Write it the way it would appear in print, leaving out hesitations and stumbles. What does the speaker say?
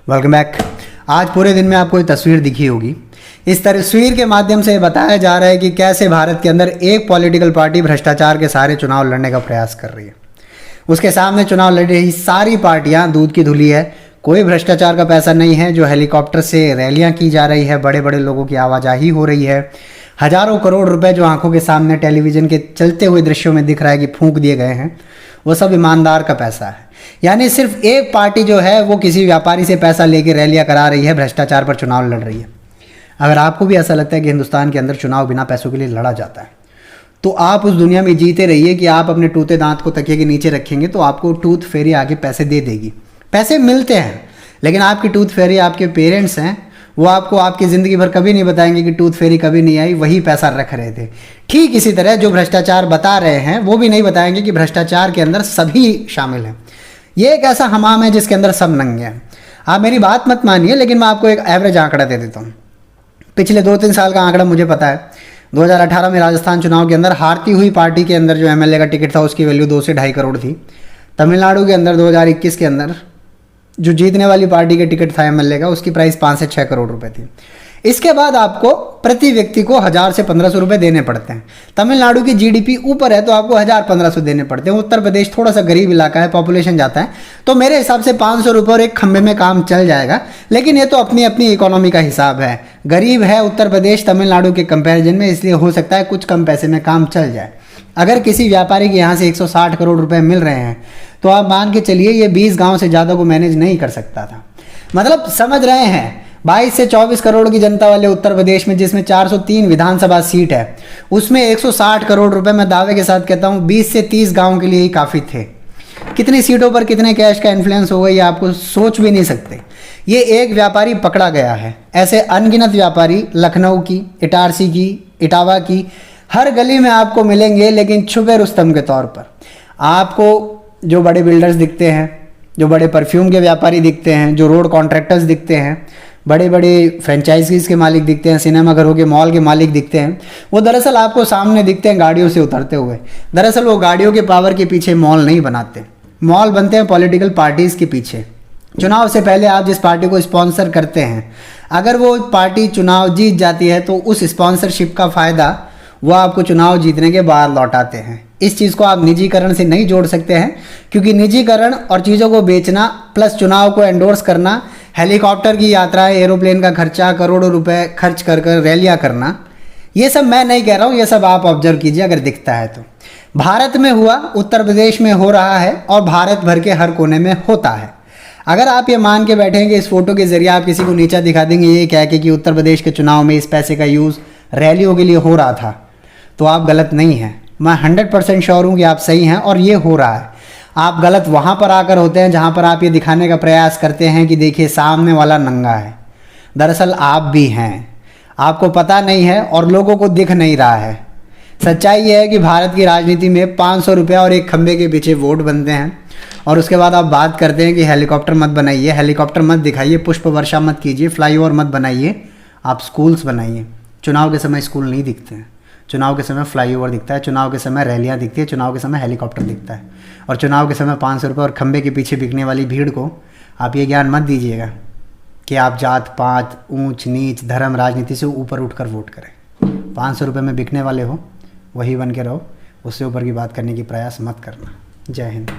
Welcome back. आज पूरे दिन में आपको एक तस्वीर दिखी होगी। इस तस्वीर के माध्यम से बताया जा रहा है कि कैसे भारत के अंदर एक पॉलिटिकल पार्टी भ्रष्टाचार के सारे चुनाव लड़ने का प्रयास कर रही है। उसके सामने चुनाव लड़ रही सारी पार्टियां दूध की धुली है, कोई भ्रष्टाचार का पैसा नहीं है। जो हेलीकॉप्टर से रैलियां की जा रही है, बड़े बड़े लोगों की आवाजाही हो रही है, हजारों करोड़ रुपए जो आंखों के सामने टेलीविजन के चलते हुए दृश्यों में दिख रहा है कि फूंक दिए गए हैं, वो सब ईमानदार का पैसा है। यानी सिर्फ एक पार्टी जो है वो किसी व्यापारी से पैसा लेके रैलियां करा रही है, भ्रष्टाचार पर चुनाव लड़ रही है। अगर आपको भी ऐसा लगता है कि हिंदुस्तान के अंदर चुनाव बिना पैसों के लिए लड़ा जाता है, तो आप उस दुनिया में जीते रहिए कि आप अपने टूटे दांत को तकिए के नीचे रखेंगे तो आपको टूथ फेरी आगे पैसे दे देगी। पैसे मिलते हैं, लेकिन आपकी टूथ फेरी आपके पेरेंट्स हैं, वो आपको आपकी ज़िंदगी भर कभी नहीं बताएंगे कि टूथ फेरी कभी नहीं आई, वही पैसा रख रहे थे। ठीक इसी तरह जो भ्रष्टाचार बता रहे हैं वो भी नहीं बताएंगे कि भ्रष्टाचार के अंदर सभी शामिल हैं। ये एक ऐसा हमाम है जिसके अंदर सब नंगे हैं। आप मेरी बात मत मानिए, लेकिन मैं आपको एक एवरेज आंकड़ा दे देता हूँ। पिछले 2-3 साल का आंकड़ा मुझे पता है। 2018 में राजस्थान चुनाव के अंदर हारती हुई पार्टी के अंदर जो एमएलए का टिकट था उसकी वैल्यू 2 से 2.5 करोड़ थी। तमिलनाडु के अंदर 2021 के अंदर जो जीतने वाली पार्टी के टिकट था एमएलए का, उसकी प्राइस 5 से 6 करोड़ रुपए थी। इसके बाद आपको प्रति व्यक्ति को 1000 से 1500 रुपए देने पड़ते हैं। तमिलनाडु की जीडीपी ऊपर है तो आपको 1000-1500 देने पड़ते हैं। उत्तर प्रदेश थोड़ा सा गरीब इलाका है, पॉपुलेशन जाता है, तो मेरे हिसाब से 500 रुपये और एक खंबे में काम चल जाएगा। लेकिन ये तो अपनी अपनी इकोनॉमी का हिसाब है। गरीब है उत्तर प्रदेश तमिलनाडु के कंपैरिजन में, इसलिए हो सकता है कुछ कम पैसे में काम चल जाए। अगर किसी व्यापारी के यहाँ से 160 करोड़ रुपए मिल रहे हैं तो आप मान के चलिए ये 20 गांव से ज़्यादा को मैनेज नहीं कर सकता था। मतलब समझ रहे हैं, 22 से 24 करोड़ की जनता वाले उत्तर प्रदेश में, जिसमें 403 विधानसभा सीट है, उसमें 160 करोड़ रुपए मैं दावे के साथ कहता हूँ 20 से 30 गाँव के लिए ही काफ़ी थे। कितनी सीटों पर कितने कैश का इन्फ्लुएंस होगा ये आपको सोच भी नहीं सकते। ये एक व्यापारी पकड़ा गया है, ऐसे अनगिनत व्यापारी लखनऊ की, इटारसी की, इटावा की, हर गली में आपको मिलेंगे, लेकिन छुपे रुस्तम के तौर पर। आपको जो बड़े बिल्डर्स दिखते हैं, जो बड़े परफ्यूम के व्यापारी दिखते हैं, जो रोड कॉन्ट्रैक्टर्स दिखते हैं, बड़े बड़े फ्रेंचाइजीज के मालिक दिखते हैं, सिनेमाघरों के मॉल के मालिक दिखते हैं, वो दरअसल आपको सामने दिखते हैं गाड़ियों से उतरते हुए। दरअसल वो गाड़ियों के पावर के पीछे मॉल नहीं बनाते, मॉल बनते हैं पॉलिटिकल पार्टीज़ के पीछे। चुनाव से पहले आप जिस पार्टी को स्पॉन्सर करते हैं, अगर वो पार्टी चुनाव जीत जाती है तो उस स्पॉन्सरशिप का फ़ायदा वो आपको चुनाव जीतने के बाद लौटाते हैं। इस चीज़ को आप निजीकरण से नहीं जोड़ सकते हैं, क्योंकि निजीकरण और चीज़ों को बेचना प्लस चुनाव को एंडोर्स करना, हेलीकॉप्टर की यात्राएं, एरोप्लेन का खर्चा, करोड़ों रुपए खर्च कर रैलियाँ करना, ये सब मैं नहीं कह रहा हूँ, ये सब आप ऑब्जर्व कीजिए अगर दिखता है तो। भारत में हुआ, उत्तर प्रदेश में हो रहा है और भारत भर के हर कोने में होता है। अगर आप ये मान के बैठेंगे इस फोटो के जरिए आप किसी को नीचा दिखा देंगे ये कह के कि उत्तर प्रदेश के चुनाव में इस पैसे का यूज़ रैलियों के लिए हो रहा था, तो आप गलत नहीं हैं। मैं 100% श्योर हूँ कि आप सही हैं और ये हो रहा है। आप गलत वहाँ पर आकर होते हैं जहाँ पर आप ये दिखाने का प्रयास करते हैं कि देखिए सामने वाला नंगा है। दरअसल आप भी हैं, आपको पता नहीं है और लोगों को दिख नहीं रहा है। सच्चाई ये है कि भारत की राजनीति में 500 रुपये और एक खंबे के पीछे वोट बनते हैं, और उसके बाद आप बात करते हैं कि हेलीकॉप्टर मत बनाइए, हेलीकॉप्टर मत दिखाइए, पुष्प वर्षा मत कीजिए, फ्लाईओवर मत बनाइए, आप स्कूल्स बनाइए। चुनाव के समय स्कूल नहीं दिखते हैं, चुनाव के समय फ्लाईओवर दिखता है, चुनाव के समय रैलियां दिखती है, चुनाव के समय हेलीकॉप्टर दिखता है, और चुनाव के समय 500 रुपये और खंबे के पीछे बिकने वाली भीड़ को आप ये ज्ञान मत दीजिएगा कि आप जात पात, ऊंच नीच, धर्म, राजनीति से ऊपर उठकर वोट करें। 500 रुपये में बिकने वाले हो वही बन के रहो, उससे ऊपर की बात करने की प्रयास मत करना। जय हिंद।